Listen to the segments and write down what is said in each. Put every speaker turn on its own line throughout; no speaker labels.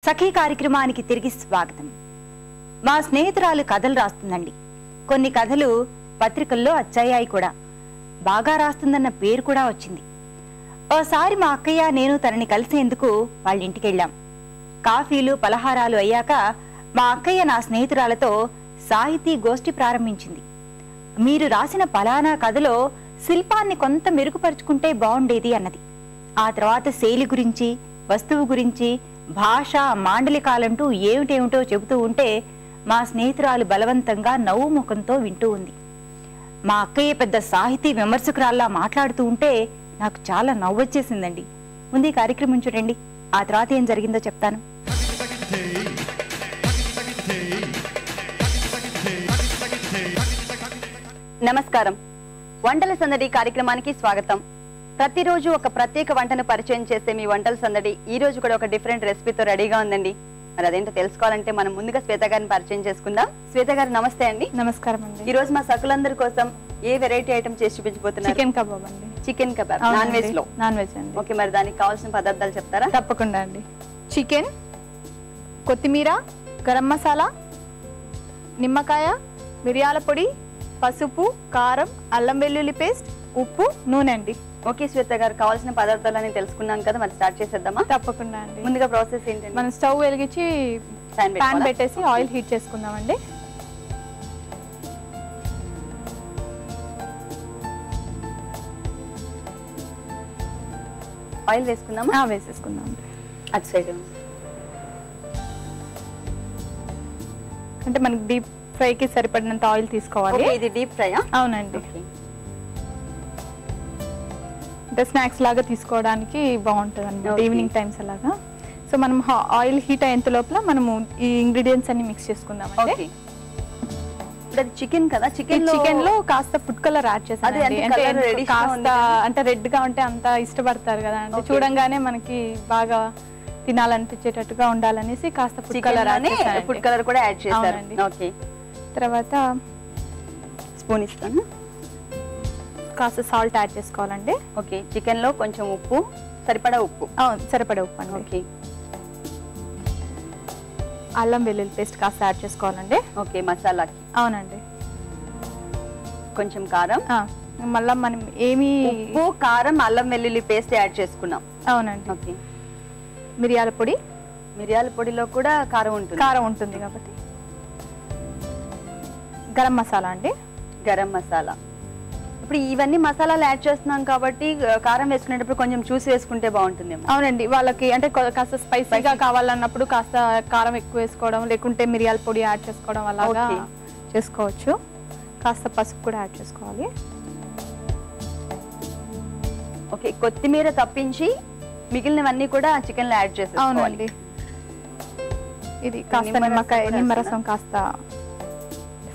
సఖీ కార్యక్రమానికి తిరిగి స్వాగతం. మా స్నేహితురాలు కథలు రాస్తుందండి. కొన్ని కథలు పత్రికల్లో వచ్చాయి కూడా. బాగా రాస్తుందన్న పేరు కూడా వచ్చింది. ఓసారి మా అక్కయ్య నేను తనని కలిసేందుకు వాళ్ళ ఇంటికి వెళ్ళాం. కాఫీలు పలహారాలు అయ్యాక మా అక్కయ్య నా స్నేహితురాలతో సాహితీ గోష్ఠి ప్రారంభించింది. మీరు రాసిన పలానా కథలో శిల్పాన్ని కొంత మెరుగుపరుచుకుంటే బాగుండేది అన్నది. ఆ తర్వాత శైలి గురించి, వస్తువు గురించి, భాష, మాండలికాలంటూ ఏమిటేమిటో చెబుతూ ఉంటే మా స్నేహితురాలు బలవంతంగా నవ్వు ముఖంతో వింటూ ఉంది. మా అక్కయ్య పెద్ద సాహితీ విమర్శకురాల్లా మాట్లాడుతూ ఉంటే నాకు చాలా నవ్వొచ్చేసిందండి. ముందు ఈ కార్యక్రమం చూడండి, ఆ తర్వాత ఏం జరిగిందో చెప్తాను.
నమస్కారం. వంటల సందడి కార్యక్రమానికి స్వాగతం. ప్రతిరోజు ఒక ప్రత్యేక వంటను పరిచయం చేసే మీ వంటల సందడి ఈ రోజు కూడా ఒక డిఫరెంట్ రెసిపీతో రెడీగా ఉందండి. మరి అదేంటో తెలుసుకోవాలంటే మనం ముందుగా శ్వేత గారిని పరిచయం చేసుకుందాం. శ్వేత గారు నమస్తే అండి.
నమస్కారం అండి.
ఈ రోజు మా సకులందరి కోసం ఏ వెరైటీ ఐటమ్ చేసి చూపించబోతున్నారు?
చికెన్ కబాబ్ అండి.
చికెన్ కబాబ్ నాన్ వెజ్ లో?
నాన్ వెజ్ అండి.
ఓకే, మరి దానికి కావాల్సిన పదార్థాలు చెప్తారా?
తప్పకుండా అండి. చికెన్, కొత్తిమీర, గరం మసాలా, నిమ్మకాయ, మిరియాల పొడి, పసుపు, కారం, అల్లం వెల్లుల్లి పేస్ట్, ఉప్పు, నూనె అండి.
ఓకే శ్వేత గారు, కావాల్సిన పదార్థాలని తెలుసుకున్నాం కదా, మరి స్టార్ట్ చేసేద్దామా?
తప్పకుండా అండి.
ముందుగా ప్రాసెస్ ఏంటండి?
మనం స్టవ్ వెలిగించి ప్యాన్ పెట్టేసి ఆయిల్ హీట్ చేసుకుందామండి.
ఆయిల్ వేసుకుందామా?
వేసేసుకుందాం.
అటు సైడ్
అంటే మనకి డీప్ ఫ్రైకి సరిపడినంత ఆయిల్ తీసుకోవాలి.
ఇది డీప్ ఫ్రై?
అవునండి. అంటే స్నాక్స్ లాగా తీసుకోవడానికి బాగుంటుంది అన్నమాట, ఈవినింగ్ టైమ్స్ అలాగా. సో మనం ఆయిల్ హీట్ అయ్యేంత లోపల మనము ఈ ఇంగ్రీడియంట్స్ అన్ని మిక్స్ చేసుకుందాం.
చికెన్ కదా, చికెన్
లో కాస్త ఫుడ్ కలర్ యాడ్ చేస్తాను. కాస్త అంటే రెడ్ గా ఉంటే అంత ఇష్టపడతారు కదా, అంటే చూడంగానే మనకి బాగా తినాలనిపించేటట్టుగా ఉండాలనేసి కాస్త ఫుడ్
కలర్ కూడా యాడ్ చేశారు. ఓకే,
తర్వాత
స్పూన్ ఇస్తాను.
కాస్త సాల్ట్ యాడ్ చేసుకోవాలండి.
ఓకే, చికెన్ లో కొంచెం ఉప్పు, సరిపడా ఉప్పు.
సరిపడా ఉప్పు అండి.
ఓకే,
అల్లం వెల్లుల్లి పేస్ట్ కాస్త యాడ్ చేసుకోవాలండి.
ఓకే, మసాలాకి.
అవునండి.
కొంచెం కారం.
మళ్ళా మనం ఏమి
ఉప్పు, కారం, అల్లం వెల్లుల్లి పేస్ట్ యాడ్ చేసుకున్నాం.
అవునండి.
ఓకే,
మిరియాల పొడి.
మిరియాల పొడిలో కూడా కారం ఉంటుంది
కాబట్టి. గరం మసాలా అండి.
గరం మసాలా. ఇప్పుడు ఇవన్నీ మసాలాలు యాడ్ చేస్తున్నాం కాబట్టి కారం వేసుకునేటప్పుడు కొంచెం చూసి వేసుకుంటే బాగుంటుంది.
అవునండి, వాళ్ళకి అంటే కాస్త స్పైసీగా కావాలన్నప్పుడు కాస్త కారం ఎక్కువ వేసుకోవడం, లేకుంటే మిరియాల పొడి యాడ్ చేసుకోవడం అలాగా చేసుకోవచ్చు. కాస్త పసుపు కూడా యాడ్ చేసుకోవాలి.
ఓకే, కొత్తిమీర తప్పించి మిగిలినవన్నీ కూడా చికెన్ లో యాడ్ చేసుకోవాలి.
ఇది కాస్త నిమ్మరసం కాస్త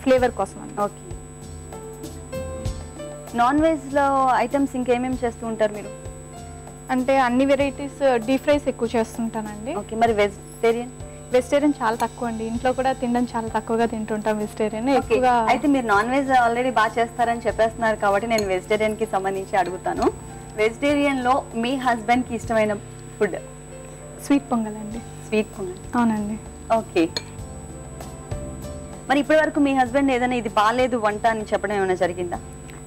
ఫ్లేవర్ కోసం.
ఓకే, నాన్ వెజ్ లో ఐటమ్స్ ఇంకేమేమి చేస్తూ ఉంటారు మీరు?
అంటే అన్ని వెరైటీస్ డీప్ ఫ్రైస్ ఎక్కువ చేస్తుంటానండి.
ఓకే, మరి వెజిటేరియన్
చాలా తక్కువ అండి. ఇంట్లో కూడా తినడం చాలా తక్కువగా తింటుంటాం వెజిటేరియన్ ఎక్కువగా.
అయితే మీరు నాన్ వెజ్ ఆల్రెడీ బాగా చేస్తారని చెప్పేస్తున్నారు కాబట్టి నేను వెజిటేరియన్ కి సంబంధించి అడుగుతాను. వెజిటేరియన్ లో మీ హస్బెండ్ కి ఇష్టమైన ఫుడ్?
స్వీట్ పొంగల్ అండి.
స్వీట్ పొంగల్.
అవునండి.
ఓకే, మరి ఇప్పటి వరకు మీ హస్బెండ్ ఏదైనా ఇది బాగాలేదు వంట అని చెప్పడం ఏమైనా జరిగిందా?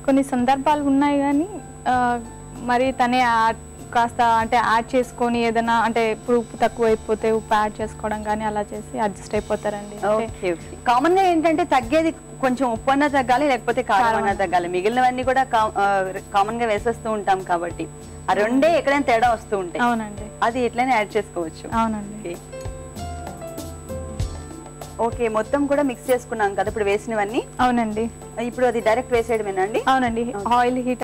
కొన్ని సందర్భాలు ఉన్నాయి, కానీ మరి తనే కాస్త అంటే యాడ్ చేసుకొని ఏదైనా అంటే ఇప్పుడు ఉప్పు తక్కువ అయిపోతే ఉప్పు యాడ్ చేసుకోవడం కానీ అలా చేసి అడ్జస్ట్ అయిపోతారండి.
కామన్ గా ఏంటంటే తగ్గేది కొంచెం ఉప్పు అన్నా తగ్గాలి, లేకపోతే కారం అన్నా తగ్గాలి. మిగిలినవన్నీ కూడా కామన్ గా వేసేస్తూ ఉంటాం కాబట్టి ఆ రెండే ఎక్కడైనా తేడా వస్తూ ఉంటాయి.
అవునండి,
అది ఎట్లయినా యాడ్ చేసుకోవచ్చు.
అవునండి.
ఓకే, మొత్తం కూడా మిక్స్ చేసుకున్నాం కదా ఇప్పుడు వేసినవన్నీ?
అవునండి.
ఇప్పుడు అది డైరెక్ట్ వేసేయడమేనండి?
అవునండి, ఆయిల్ హీట్